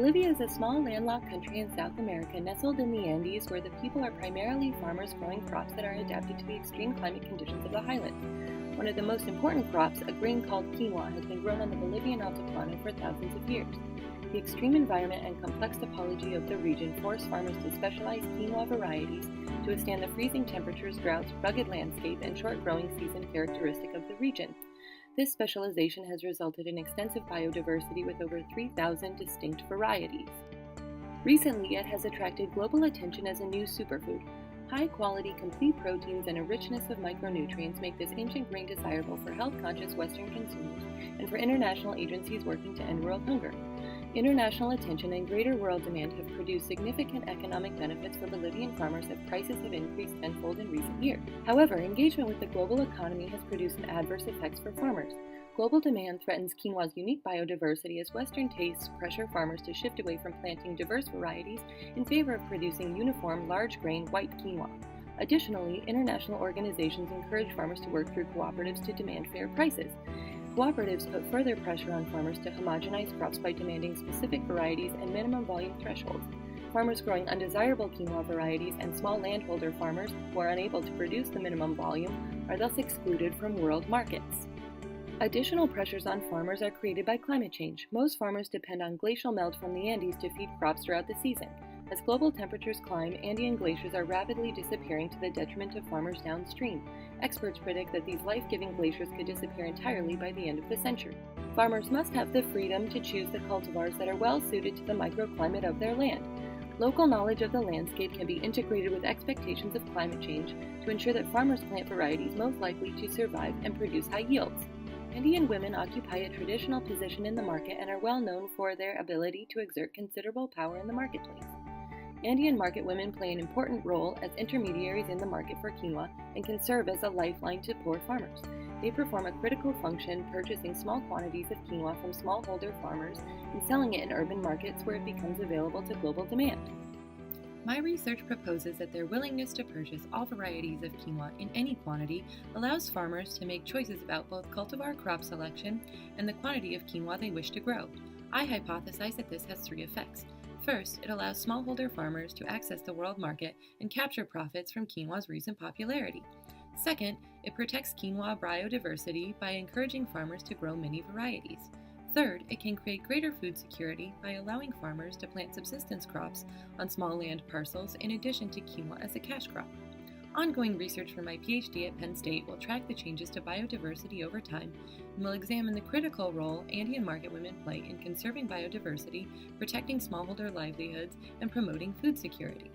Bolivia is a small landlocked country in South America nestled in the Andes where the people are primarily farmers growing crops that are adapted to the extreme climate conditions of the highlands. One of the most important crops, a grain called quinoa, has been grown on the Bolivian Altiplano for thousands of years. The extreme environment and complex topology of the region force farmers to specialize quinoa varieties to withstand the freezing temperatures, droughts, rugged landscape, and short growing season characteristic of the region. This specialization has resulted in extensive biodiversity with over 3,000 distinct varieties. Recently, it has attracted global attention as a new superfood. High-quality, complete proteins and a richness of micronutrients make this ancient grain desirable for health-conscious Western consumers and for international agencies working to end world hunger. International attention and greater world demand have produced significant economic benefits for Bolivian farmers as prices have increased tenfold in recent years. However, engagement with the global economy has produced some adverse effects for farmers. Global demand threatens quinoa's unique biodiversity as Western tastes pressure farmers to shift away from planting diverse varieties in favor of producing uniform, large-grain, white quinoa. Additionally, international organizations encourage farmers to work through cooperatives to demand fair prices. Cooperatives put further pressure on farmers to homogenize crops by demanding specific varieties and minimum volume thresholds. Farmers growing undesirable quinoa varieties and small landholder farmers who are unable to produce the minimum volume are thus excluded from world markets. Additional pressures on farmers are created by climate change. Most farmers depend on glacial melt from the Andes to feed crops throughout the season. As global temperatures climb, Andean glaciers are rapidly disappearing to the detriment of farmers downstream. Experts predict that these life-giving glaciers could disappear entirely by the end of the century. Farmers must have the freedom to choose the cultivars that are well suited to the microclimate of their land. Local knowledge of the landscape can be integrated with expectations of climate change to ensure that farmers plant varieties most likely to survive and produce high yields. Andean women occupy a traditional position in the market and are well known for their ability to exert considerable power in the marketplace. Andean market women play an important role as intermediaries in the market for quinoa and can serve as a lifeline to poor farmers. They perform a critical function purchasing small quantities of quinoa from smallholder farmers and selling it in urban markets where it becomes available to global demand. My research proposes that their willingness to purchase all varieties of quinoa in any quantity allows farmers to make choices about both cultivar crop selection and the quantity of quinoa they wish to grow. I hypothesize that this has three effects. First, it allows smallholder farmers to access the world market and capture profits from quinoa's recent popularity. Second, it protects quinoa biodiversity by encouraging farmers to grow many varieties. Third, it can create greater food security by allowing farmers to plant subsistence crops on small land parcels in addition to quinoa as a cash crop. Ongoing research for my PhD at Penn State will track the changes to biodiversity over time and will examine the critical role Andean market women play in conserving biodiversity, protecting smallholder livelihoods, and promoting food security.